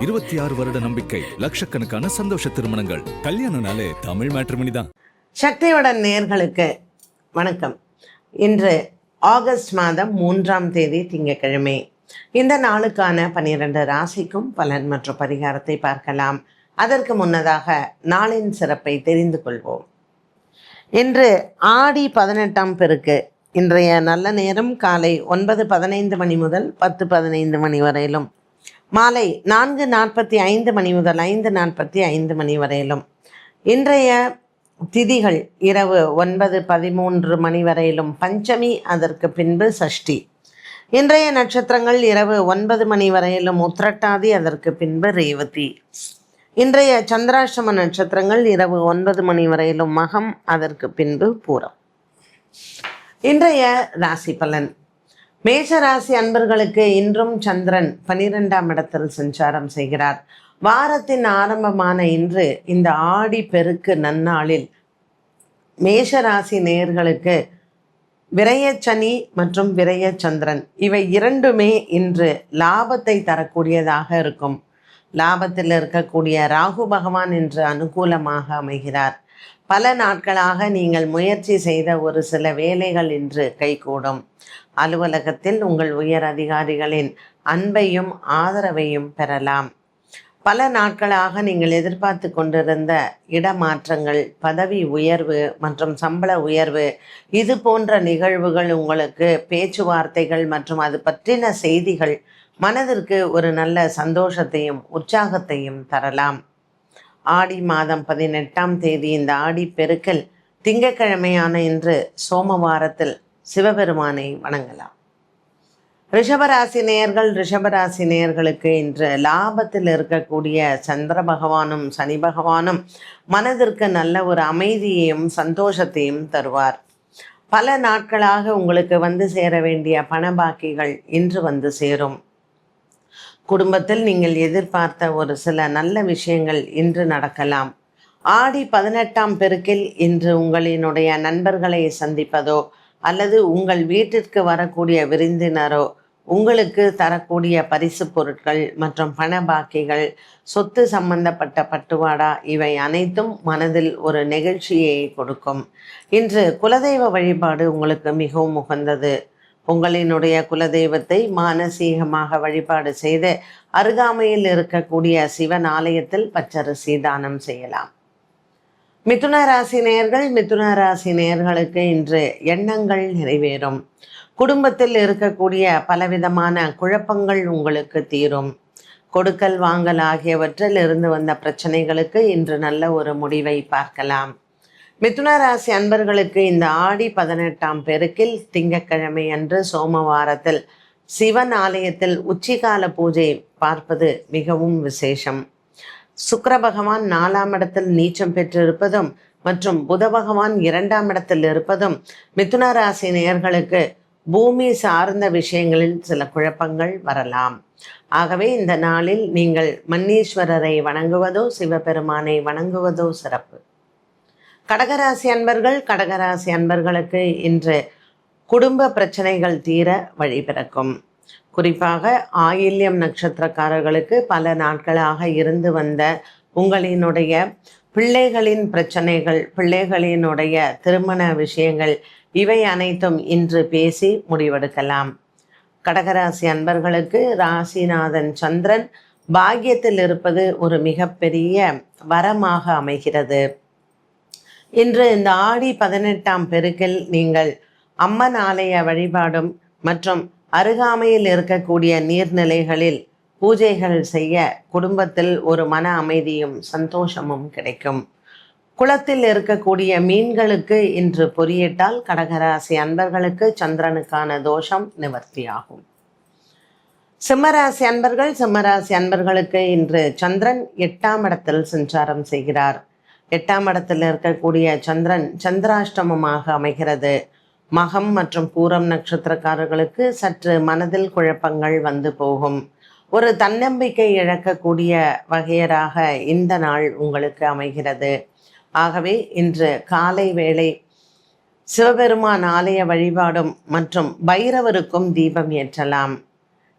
26 வருட நம்பிக்கை, லட்சக்கணக்கான சந்தோஷ திருமணங்கள். கல்யாணம்னாலே தமிழ் மேட்ரிமோனி தான். சக்தியுடன் நேயர்களுக்கு வணக்கம். இன்று ஆகஸ்ட் மாதம் 3ஆம் தேதி திங்கட்கிழமை. இந்த நாளுக்கான 12 ராசிக்கும் பலன் மற்றும் பரிகாரத்தை பார்க்கலாம். அதற்கு முன்னதாக நாளின் சிறப்பை தெரிந்து கொள்வோம். இன்று ஆடி 18ஆம் பெருக்கு. இன்றைய நல்ல நேரம் காலை 9:15 மணி முதல் 10:15 மணி வரையிலும், மாலை 4:45 மணி முதல் 5:45 மணி வரையிலும். இன்றைய திதிகள் இரவு 9:13 மணி வரையிலும் பஞ்சமி, அதற்கு பின்பு சஷ்டி. இன்றைய நட்சத்திரங்கள் இரவு 9 மணி வரையிலும் உத்திரட்டாதி, அதற்கு பின்பு ரேவதி. இன்றைய சந்திராஷ்டம நட்சத்திரங்கள் இரவு 9 மணி வரையிலும் மகம், அதற்கு பின்பு பூரம். இன்றைய ராசி பலன். மேஷராசி அன்பர்களுக்கு இன்றும் சந்திரன் 12ஆம் இடத்தில் சஞ்சாரம் செய்கிறார். வாரத்தின் ஆரம்பமான இன்று, இந்த ஆடி பெருக்கு நன்னாளில் மேஷராசி நேயர்களுக்கு விரயச்சனி மற்றும் விரய சந்திரன் இவை இரண்டுமே இன்று லாபத்தை தரக்கூடியதாக இருக்கும். லாபத்தில் இருக்கக்கூடிய ராகு பகவான் இன்று அனுகூலமாக அமைகிறார். பல நாட்களாக நீங்கள் முயற்சி செய்த ஒரு சில வேலைகள் இன்று கைகூடும். அலுவலகத்தில் உங்கள் உயர் அதிகாரிகளின் அன்பையும் ஆதரவையும் பெறலாம். பல நாட்களாக நீங்கள் எதிர்பார்த்து கொண்டிருந்த இடமாற்றங்கள், பதவி உயர்வு மற்றும் சம்பள உயர்வு, இது போன்ற நிகழ்வுகள் உங்களுக்கு பேச்சுவார்த்தைகள் மற்றும் அது பற்றின செய்திகள் மனதிற்கு ஒரு நல்ல சந்தோஷத்தையும் உற்சாகத்தையும் தரலாம். ஆடி மாதம் 18ஆம் தேதி இந்த ஆடி பெருக்கில் திங்கட்கிழமையான இன்று சோமவாரத்தில் சிவபெருமானை வணங்கலாம். ரிஷபராசி நேயர்களுக்கு இன்று லாபத்தில் இருக்கக்கூடிய சந்திர பகவானும் சனி பகவானும் மனதிற்கு நல்ல ஒரு அமைதியையும் சந்தோஷத்தையும் தருவார். பல நாட்களாக உங்களுக்கு வந்து சேர வேண்டிய பண பாக்கிகள் இன்று வந்து சேரும். குடும்பத்தில் நீங்கள் எதிர்பார்த்த ஒரு சில நல்ல விஷயங்கள் இன்று நடக்கலாம். ஆடி 18ஆம் பெருக்கில் இன்று உங்களினுடைய நண்பர்களை சந்திப்பதோ அல்லது உங்கள் வீட்டிற்கு வரக்கூடிய விருந்தினரோ உங்களுக்கு தரக்கூடிய பரிசு பொருட்கள் மற்றும் பண பாக்கிகள், சொத்து சம்பந்தப்பட்ட பட்டுவாடா, இவை அனைத்தும் மனதில் ஒரு நெகிழ்ச்சியை கொடுக்கும். இன்று குலதெய்வ வழிபாடு உங்களுக்கு மிகவும் உகந்தது. உங்களினுடைய குலதெய்வத்தை மானசீகமாக வழிபாடு செய்து அருகாமையில் இருக்கக்கூடிய சிவன் ஆலயத்தில் பச்சரிசி தானம் செய்யலாம். மிதுன ராசி நேயர்களுக்கு இன்று எண்ணங்கள் நிறைவேறும். குடும்பத்தில் இருக்கக்கூடிய பலவிதமான குழப்பங்கள் உங்களுக்கு தீரும். கொடுக்கல் வாங்கல் ஆகியவற்றில் இருந்து வந்த பிரச்சனைகளுக்கு இன்று நல்ல ஒரு முடிவை பார்க்கலாம். மிதுன ராசி அன்பர்களுக்கு இந்த ஆடி 18ஆம் பெருக்கில் திங்கட்கிழமை அன்று சோமவாரத்தில் சிவன் ஆலயத்தில் உச்சிகால பூஜை பார்ப்பது மிகவும் விசேஷம். சுக்கிர பகவான் 4ஆம் இடத்தில் நீச்சம் பெற்றிருப்பதும் மற்றும் புத பகவான் 2ஆம் இடத்தில் இருப்பதும் மிதுன ராசி நேயர்களுக்கு பூமி சார்ந்த விஷயங்களில் சில குழப்பங்கள் வரலாம். ஆகவே இந்த நாளில் நீங்கள் மன்னீஸ்வரரை வணங்குவதோ சிவபெருமானை வணங்குவதோ சிறப்பு. கடகராசி அன்பர்களுக்கு இன்று குடும்ப பிரச்சனைகள் தீர வழிபிறக்கும். குறிப்பாக ஆயில்யம் நட்சத்திரக்காரர்களுக்கு பல நாட்களாக இருந்து வந்த உங்களினுடைய பிள்ளைகளின் பிரச்சனைகள், பிள்ளைகளினுடைய திருமண விஷயங்கள், இவை அனைத்தும் இன்று பேசி முடிவெடுக்கலாம். கடகராசி அன்பர்களுக்கு ராசிநாதன் சந்திரன் பாக்கியத்தில் இருப்பது ஒரு மிகப்பெரிய வரமாக அமைகிறது. இன்று இந்த ஆடி 18ஆம் பெருக்கில் நீங்கள் அம்மன் ஆலய வழிபாடும் மற்றும் அருகாமையில் இருக்கக்கூடிய நீர்நிலைகளில் பூஜைகள் செய்ய குடும்பத்தில் ஒரு மன அமைதியும் சந்தோஷமும் கிடைக்கும். குளத்தில் இருக்கக்கூடிய மீன்களுக்கு இன்று பொறியிட்டால் கடகராசி அன்பர்களுக்கு சந்திரனுக்கான தோஷம் நிவர்த்தியாகும். சிம்மராசி அன்பர்களுக்கு இன்று சந்திரன் 8ஆம் இடத்தில் சஞ்சாரம் செய்கிறார். 8ஆம் இடத்தில் இருக்கக்கூடிய சந்திரன் சந்திராஷ்டமமாக அமைகிறது. மகம் மற்றும் பூரம் நட்சத்திரக்காரர்களுக்கு சற்று மனதில் குழப்பங்கள் வந்து போகும். ஒரு தன்னம்பிக்கை இழக்கக்கூடிய வகையராக இந்த நாள் உங்களுக்கு அமைகிறது. ஆகவே இன்று காலை வேளை சிவபெருமான் ஆலய வழிபாடும் மற்றும் பைரவருக்கும் தீபம் ஏற்றலாம்.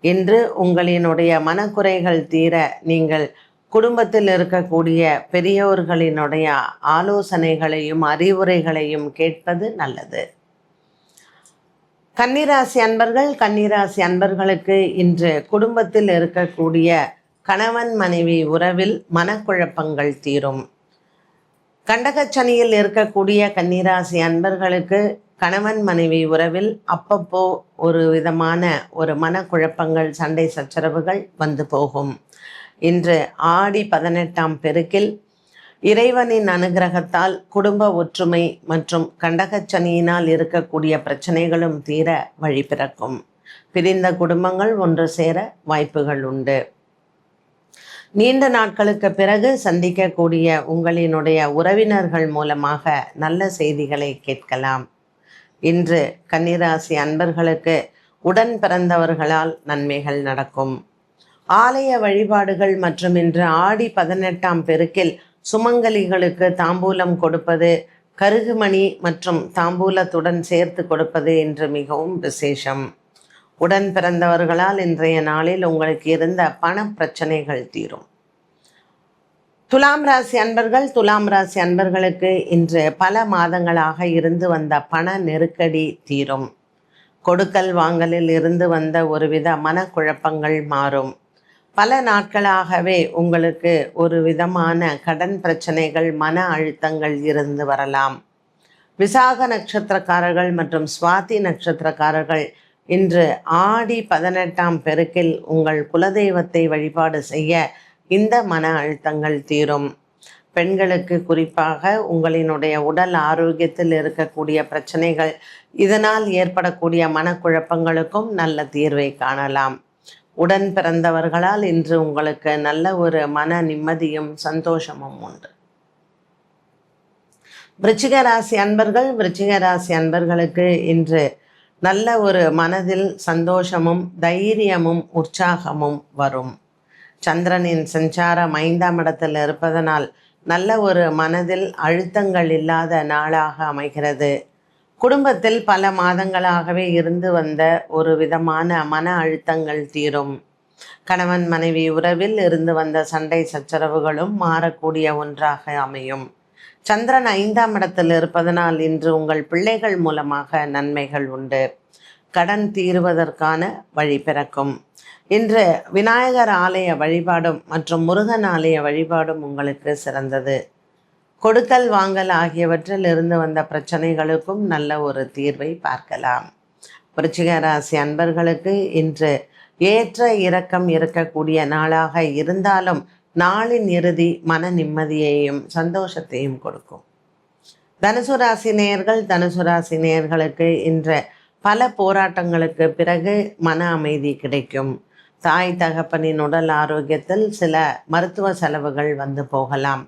இன்று உங்களினுடைய மனக்குறைகள் தீர நீங்கள் குடும்பத்தில் இருக்கக்கூடிய பெரியோர்களினுடைய ஆலோசனைகளையும் அறிவுரைகளையும் கேட்பது நல்லது. கன்னிராசி அன்பர்களுக்கு இன்று குடும்பத்தில் இருக்கக்கூடிய கணவன் மனைவி உறவில் மனக்குழப்பங்கள் தீரும். கண்டகச்சனியில் இருக்கக்கூடிய கன்னிராசி அன்பர்களுக்கு கணவன் மனைவி உறவில் அப்பப்போ ஒரு விதமான மனக்குழப்பங்கள், சண்டை சச்சரவுகள் வந்து போகும். இன்று ஆடி 18ஆம் பெருக்கில் இறைவனின் அனுகிரகத்தால் குடும்ப ஒற்றுமை மற்றும் கண்டகச்சனியினால் இருக்கக்கூடிய பிரச்சனைகளும் தீர வழி பிறக்கும். பிரிந்த குடும்பங்கள் ஒன்று சேர வாய்ப்புகள் உண்டு. நீண்ட நாட்களுக்கு பிறகு சந்திக்கக்கூடிய உங்களினுடைய உறவினர்கள் மூலமாக நல்ல செய்திகளை கேட்கலாம். இன்று கன்னிராசி அன்பர்களுக்கு உடன் பிறந்தவர்களால் நன்மைகள் நடக்கும். ஆலய வழிபாடுகள் மற்றும் இன்று ஆடி 18ஆம் பெருக்கில் சுமங்கலிகளுக்கு தாம்பூலம் கொடுப்பது, கருகுமணி மற்றும் தாம்பூலத்துடன் சேர்த்து கொடுப்பது இன்று மிகவும் விசேஷம். உடன் பிறந்தவர்களால் இன்றைய நாளில் உங்களுக்கு இருந்த பண பிரச்சனைகள் தீரும். துலாம் ராசி அன்பர்களுக்கு இன்று பல மாதங்களாக இருந்து வந்த பண நெருக்கடி தீரும். கொடுக்கல் வாங்கலில் இருந்து வந்த ஒருவித மனக்குழப்பங்கள் மாறும். பல நாட்களாகவே உங்களுக்கு ஒரு விதமான கடன் பிரச்சனைகள், மன அழுத்தங்கள் இருந்து வரலாம். விசாக நட்சத்திரக்காரர்கள் மற்றும் சுவாதி நட்சத்திரக்காரர்கள் இன்று ஆடி 18ஆம் பெருக்கில் உங்கள் குலதெய்வத்தை வழிபாடு செய்ய இந்த மன அழுத்தங்கள் தீரும். பெண்களுக்கு குறிப்பாக உங்களினுடைய உடல் ஆரோக்கியத்தில் இருக்கக்கூடிய பிரச்சனைகள், இதனால் ஏற்படக்கூடிய மனக்குழப்பங்களுக்கும் நல்ல தீர்வை காணலாம். உடன் பிறந்தவர்களால் இன்று உங்களுக்கு நல்ல ஒரு மன நிம்மதியும் சந்தோஷமும் உண்டு. விருச்சிக ராசி அன்பர்களுக்கு இன்று நல்ல ஒரு மனதில் சந்தோஷமும் தைரியமும் உற்சாகமும் வரும். சந்திரனின் சஞ்சாரம் 5ஆம் இடத்தில் இருப்பதனால் நல்ல ஒரு மனதில் அழுத்தங்கள் இல்லாத நாளாக அமைகிறது. குடும்பத்தில் பல மாதங்களாகவே இருந்து வந்த ஒரு விதமான மன அழுத்தங்கள் தீரும். கணவன் மனைவி உறவில் இருந்து வந்த சண்டை சச்சரவுகளும் மாறக்கூடிய ஒன்றாக அமையும். சந்திரன் 5ஆம் இடத்தில் இருப்பதனால் இன்று உங்கள் பிள்ளைகள் மூலமாக நன்மைகள் உண்டு. கடன் தீருவதற்கான வழி பிறக்கும். இன்று விநாயகர் ஆலய வழிபாடும் மற்றும் முருகன் ஆலய வழிபாடும் உங்களுக்கு சிறந்தது. கொடுக்கல் வாங்கல் ஆகியவற்றில் இருந்து வந்த பிரச்சனைகளுக்கும் நல்ல ஒரு தீர்வை பார்க்கலாம். விருச்சிக ராசி அன்பர்களுக்கு இன்று ஏற்ற இறக்கம் இருக்கக்கூடிய நாளாக இருந்தாலும் நாளின் இறுதி மன நிம்மதியையும் சந்தோஷத்தையும் கொடுக்கும். தனுசு ராசி நேயர்களுக்கு இன்று பல போராட்டங்களுக்கு பிறகு மன அமைதி கிடைக்கும். தாய் தகப்பனின் உடல் ஆரோக்கியத்தில் சில மருத்துவ செலவுகள் வந்து போகலாம்.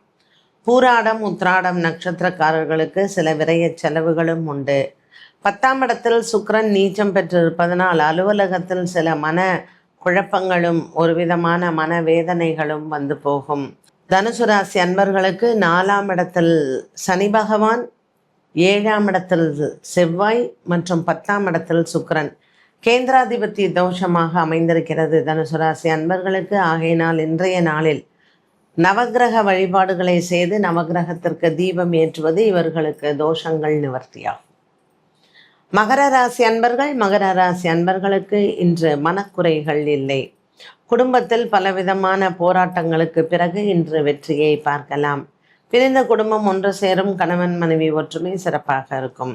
பூராடம் உத்ராடம் நட்சத்திரக்காரர்களுக்கு சில விரய செலவுகளும் உண்டு. 10ஆம் இடத்தில் சுக்கிரன் நீச்சம் பெற்றிருப்பதனால் அலுவலகத்தில் சில மன குழப்பங்களும் ஒரு விதமான மனவேதனைகளும் வந்து போகும். தனுசு ராசி அன்பர்களுக்கு 4ஆம் இடத்தில் சனி பகவான், 7ஆம் இடத்தில் செவ்வாய் மற்றும் 10ஆம் இடத்தில் சுக்கிரன் கேந்திராதிபதி தோஷமாக அமைந்திருக்கிறது தனுசு ராசி அன்பர்களுக்கு. ஆகையினால் இன்றைய நாளில் நவக்கிரக வழிபாடுகளை செய்து நவக்கிரகத்திற்கு தீபம் ஏற்றுவது இவர்களுக்கு தோஷங்கள் நிவர்த்தியாகும். மகர ராசி அன்பர்களுக்கு இன்று மனக்குறைகள் இல்லை. குடும்பத்தில் பலவிதமான போராட்டங்களுக்கு பிறகு இன்று வெற்றியை பார்க்கலாம். பிரிந்த குடும்பம் ஒன்று சேரும். கணவன் மனைவி ஒற்றுமை சிறப்பாக இருக்கும்.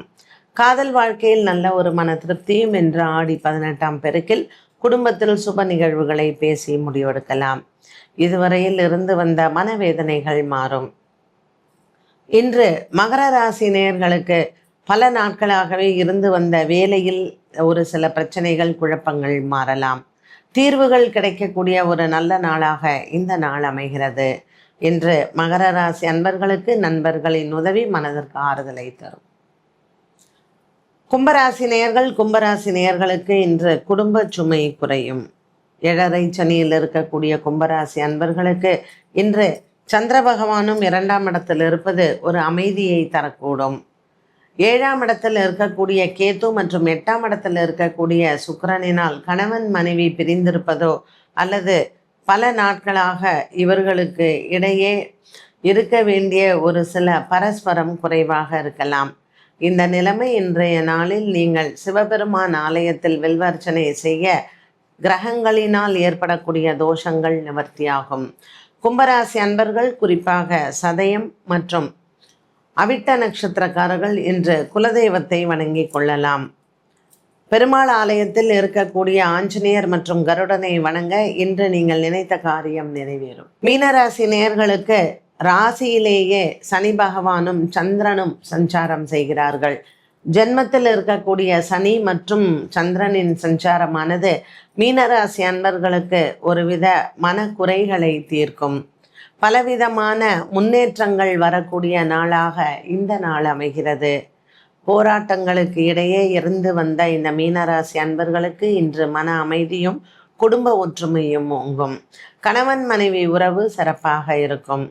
காதல் வாழ்க்கையில் நல்ல ஒரு மன திருப்தியும் இன்று ஆடி 18ஆம் பெருக்கில் குடும்பத்தில் சுப நிகழ்வுகளை பேசி முடிவெடுக்கலாம். இதுவரையில் இருந்து வந்த மனவேதனைகள் மாறும். இன்று மகர ராசி நேயர்களுக்கு பல நாட்களாகவே இருந்து வந்த வேலையில் ஒரு சில பிரச்சனைகள், குழப்பங்கள் மாறலாம். தீர்வுகள் கிடைக்கக்கூடிய ஒரு நல்ல நாளாக இந்த நாள் அமைகிறது. இன்று மகர ராசி அன்பர்களுக்கு நண்பர்களின் உதவி மனதிற்கு ஆறுதலை தரும். கும்பராசி நேயர்களுக்கு இன்று குடும்ப சுமை குறையும். 7.5 சனியில் இருக்கக்கூடிய கும்பராசி அன்பர்களுக்கு இன்று சந்திர பகவானும் 2ஆம் இடத்தில் இருப்பது ஒரு அமைதியை தரக்கூடும். 7ஆம் இடத்தில் இருக்கக்கூடிய கேது மற்றும் 8ஆம் இடத்தில் இருக்கக்கூடிய சுக்கிரனினால் கணவன் மனைவி பிரிந்திருப்பதோ அல்லது பல நாட்களாக இவர்களுக்கு இடையே இருக்க வேண்டிய ஒரு சில பரஸ்பரம் குறைவாக இருக்கலாம். இந்த நிலைமை இன்றைய நாளில் நீங்கள் சிவபெருமான் ஆலயத்தில் வில்வர்ச்சனை செய்ய கிரகங்களினால் ஏற்படக்கூடிய தோஷங்கள் நிவர்த்தியாகும். கும்பராசி அன்பர்கள், குறிப்பாக சதயம் மற்றும் அவிட்ட நட்சத்திரக்காரர்கள் இன்று குலதெய்வத்தை வணங்கிக் கொள்ளலாம். பெருமாள் ஆலயத்தில் இருக்கக்கூடிய ஆஞ்சநேயர் மற்றும் கருடனை வணங்க இன்று நீங்கள் நினைத்த காரியம் நிறைவேறும். மீனராசி நேயர்களுக்கு ராசியிலேயே சனி பகவானும் சந்திரனும் சஞ்சாரம் செய்கிறார்கள். ஜென்மத்தில் இருக்கக்கூடிய சனி மற்றும் சந்திரனின் சஞ்சாரமானது மீனராசி அன்பர்களுக்கு ஒருவித மனக்குறைகளை தீர்க்கும். பலவிதமான முன்னேற்றங்கள் வரக்கூடிய நாளாக இந்த நாள் அமைகிறது. போராட்டங்களுக்கு இடையே இருந்து வந்த இந்த மீனராசி அன்பர்களுக்கு இன்று மன அமைதியும் குடும்ப ஒற்றுமையும் ஓங்கும். கணவன் மனைவி உறவு சிறப்பாக இருக்கும்.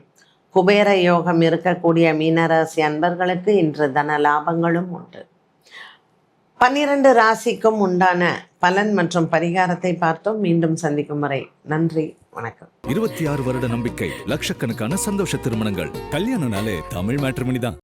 குபேர யோகம் இருக்கக்கூடிய மீனராசி அன்பர்களுக்கு இன்று தன லாபங்களும் உண்டு. 12 ராசிக்கும் உண்டான பலன் மற்றும் பரிகாரத்தை பார்த்தோம். மீண்டும் சந்திக்கும் வரை நன்றி, வணக்கம். 26 வருட நம்பிக்கை, லட்சக்கணக்கான சந்தோஷ திருமணங்கள். கல்யாணம்னாலே தமிழ் மேட்ரிமோனி தான்.